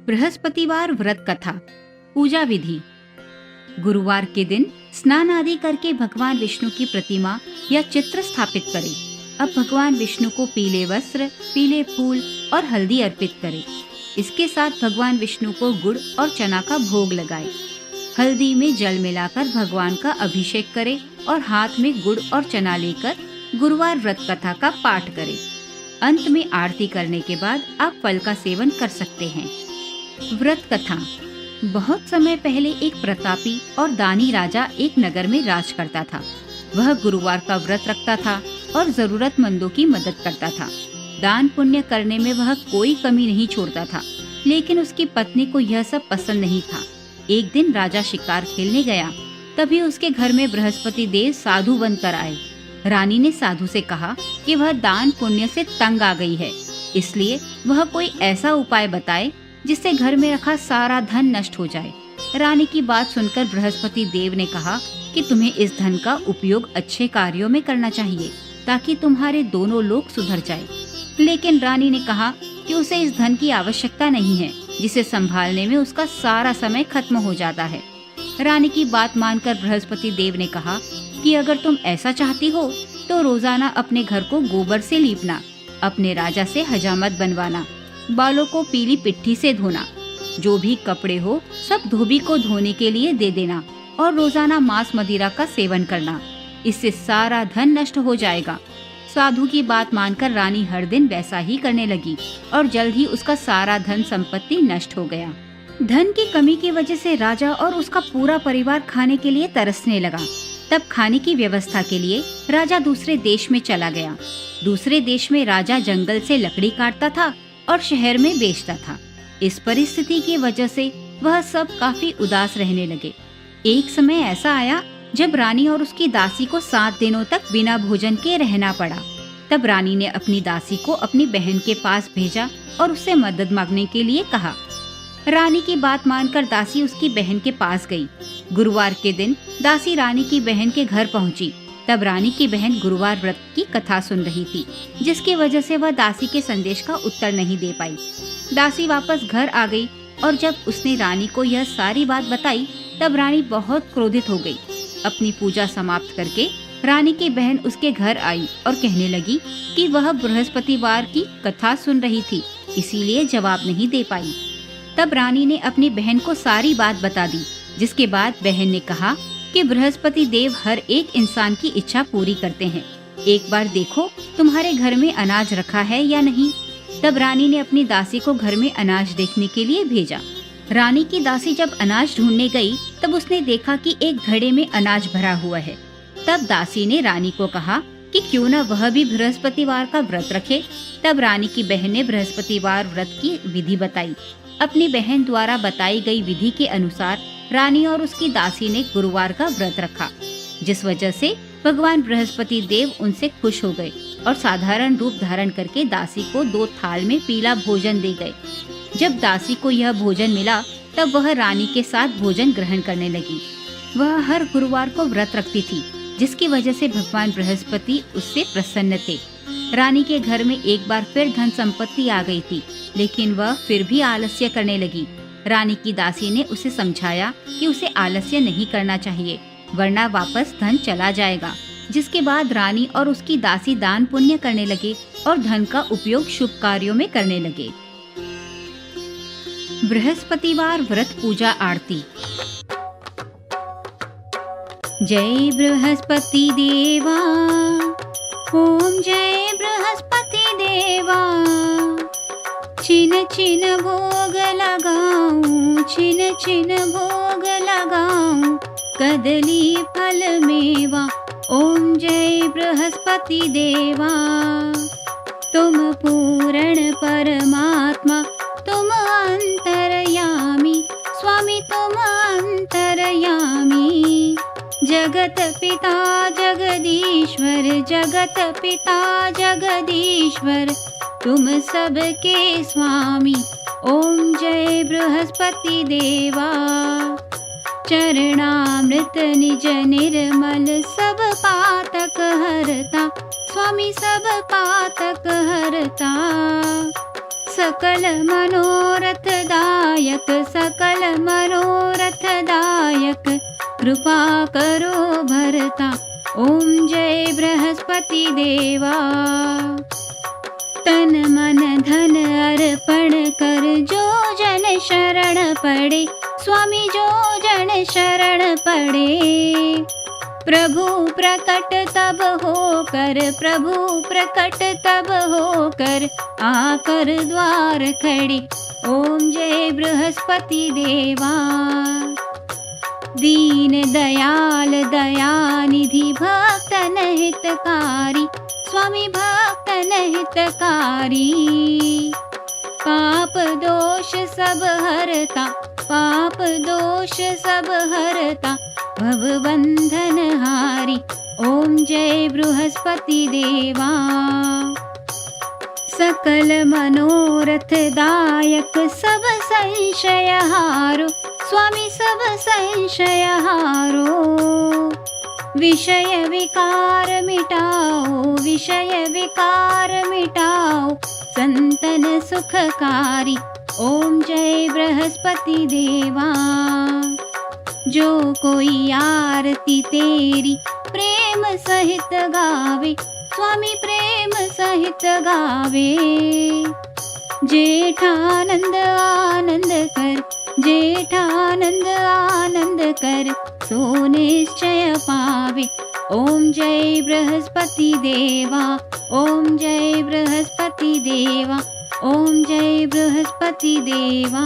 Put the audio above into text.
बृहस्पतिवार व्रत कथा। पूजा विधि। गुरुवार के दिन स्नान आदि करके भगवान विष्णु की प्रतिमा या चित्र स्थापित करें। अब भगवान विष्णु को पीले वस्त्र, पीले फूल और हल्दी अर्पित करें। इसके साथ भगवान विष्णु को गुड़ और चना का भोग लगाएं। हल्दी में जल मिलाकर भगवान का अभिषेक करें और हाथ में गुड़ और चना लेकर गुरुवार व्रत कथा का पाठ करें। अंत में आरती करने के बाद आप फल का सेवन कर सकते हैं। व्रत कथा। बहुत समय पहले एक प्रतापी और दानी राजा एक नगर में राज करता था। वह गुरुवार का व्रत रखता था और जरूरतमंदों की मदद करता था। दान पुण्य करने में वह कोई कमी नहीं छोड़ता था, लेकिन उसकी पत्नी को यह सब पसंद नहीं था। एक दिन राजा शिकार खेलने गया, तभी उसके घर में बृहस्पति देव साधु बनकर आए। रानी ने साधु से कहा कि वह दान पुण्य से तंग आ गई है, इसलिए वह कोई ऐसा उपाय बताए जिससे घर में रखा सारा धन नष्ट हो जाए। रानी की बात सुनकर बृहस्पति देव ने कहा कि तुम्हें इस धन का उपयोग अच्छे कार्यों में करना चाहिए, ताकि तुम्हारे दोनों लोग सुधर जाए। लेकिन रानी ने कहा कि उसे इस धन की आवश्यकता नहीं है, जिसे संभालने में उसका सारा समय खत्म हो जाता है। रानी की बात मानकर बृहस्पति देव ने कहा कि अगर तुम ऐसा चाहती हो तो रोजाना अपने घर को गोबर से लीपना, अपने राजा से हजामत बनवाना, बालों को पीली पिट्ठी से धोना, जो भी कपड़े हो सब धोबी को धोने के लिए दे देना और रोजाना मांस मदिरा का सेवन करना। इससे सारा धन नष्ट हो जाएगा। साधु की बात मानकर रानी हर दिन वैसा ही करने लगी और जल्द ही उसका सारा धन संपत्ति नष्ट हो गया। धन की कमी की वजह से राजा और उसका पूरा परिवार खाने के लिए तरसने लगा। तब खाने की व्यवस्था के लिए राजा दूसरे देश में चला गया। दूसरे देश में राजा जंगल से लकड़ी काटता था और शहर में बेचता था। इस परिस्थिति की वजह से वह सब काफी उदास रहने लगे। एक समय ऐसा आया जब रानी और उसकी दासी को 7 दिनों तक बिना भोजन के रहना पड़ा। तब रानी ने अपनी दासी को अपनी बहन के पास भेजा और उससे मदद मांगने के लिए कहा। रानी की बात मानकर दासी उसकी बहन के पास गई। गुरुवार के दिन दासी रानी की बहन के घर पहुंची। तब रानी की बहन गुरुवार व्रत की कथा सुन रही थी, जिसकी वजह से वह दासी के संदेश का उत्तर नहीं दे पाई। दासी वापस घर आ गई और जब उसने रानी को यह सारी बात बताई, तब रानी बहुत क्रोधित हो गई। अपनी पूजा समाप्त करके रानी की बहन उसके घर आई और कहने लगी कि वह बृहस्पतिवार की कथा सुन रही थी, इसीलिए जवाब नहीं दे पाई। तब रानी ने अपनी बहन को सारी बात बता दी, जिसके बाद बहन ने कहा कि बृहस्पति देव हर एक इंसान की इच्छा पूरी करते हैं। एक बार देखो तुम्हारे घर में अनाज रखा है या नहीं। तब रानी ने अपनी दासी को घर में अनाज देखने के लिए भेजा। रानी की दासी जब अनाज ढूंढने गई, तब उसने देखा कि एक घड़े में अनाज भरा हुआ है। तब दासी ने रानी को कहा कि क्यों न वह भी बृहस्पतिवार का व्रत रखे। तब रानी की बहन ने बृहस्पतिवार व्रत की विधि बताई। अपनी बहन द्वारा बताई गई विधि के अनुसार रानी और उसकी दासी ने गुरुवार का व्रत रखा, जिस वजह से भगवान बृहस्पति देव उनसे खुश हो गए और साधारण रूप धारण करके दासी को 2 थाल में पीला भोजन दे गए। जब दासी को यह भोजन मिला, तब वह रानी के साथ भोजन ग्रहण करने लगी। वह हर गुरुवार को व्रत रखती थी, जिसकी वजह से भगवान बृहस्पति उससे प्रसन्न थे। रानी के घर में एक बार फिर धन संपत्ति आ गई थी, लेकिन वह फिर भी आलस्य करने लगी। रानी की दासी ने उसे समझाया कि उसे आलस्य नहीं करना चाहिए, वरना वापस धन चला जाएगा। जिसके बाद रानी और उसकी दासी दान पुण्य करने लगे और धन का उपयोग शुभ कार्यों में करने लगे। बृहस्पतिवार व्रत पूजा आरती। जय बृहस्पति देवा, ओम जय बृहस्पति देवा। छिन छिन भोग लगाऊं, छिन छिन भोग लगाऊं, कदली फल मेवा। ओम जय बृहस्पति देवा। तुम पूर्ण परमात्मा, तुम अंतर्यामी, स्वामी तुम अंतर्यामी। जगत पिता जगदीश्वर, जगत पिता जगदीश्वर, तुम सबके स्वामी। ओम जय बृहस्पति देवा। चरणामृत निज निर्मल, सब पातक हरता, स्वामी सब पातक हरता। सकल मनोरथ दायक, सकल मनोरथ दायक, कृपा करो भरता। ओम जय बृहस्पति देवा। तन मन धन अर्पण कर, जो जन शरण पड़े, स्वामी जो जन शरण पड़े। प्रभु प्रकट तब होकर, प्रभु प्रकट तब होकर, आकर द्वार खड़े। ओम जय बृहस्पति देवा। दीन दयाल दयानिधि, भक्तन हितकारी, स्वामी भक्तन हितकारी। पाप दोष सब हरता, पाप दोष सब हरता, भव बंधन हारी। ओम जय बृहस्पति देवा। सकल मनोरथ दायक, सब संशय हारो, स्वामी सब संशय हारो। विषय विकार मिटाओ, विषय विकार मिटाओ, संतन सुखकारी। ओम जय बृहस्पति देवा। जो कोई आरती तेरी प्रेम सहित गावे, स्वामी प्रेम सहित गावे। जेठानंद आनंद कर, जेठानंद आनंद कर, सो निश्चय पावे। ओम जय बृहस्पति देवा। ओम जय बृहस्पति देवा। ओम जय बृहस्पति देवा।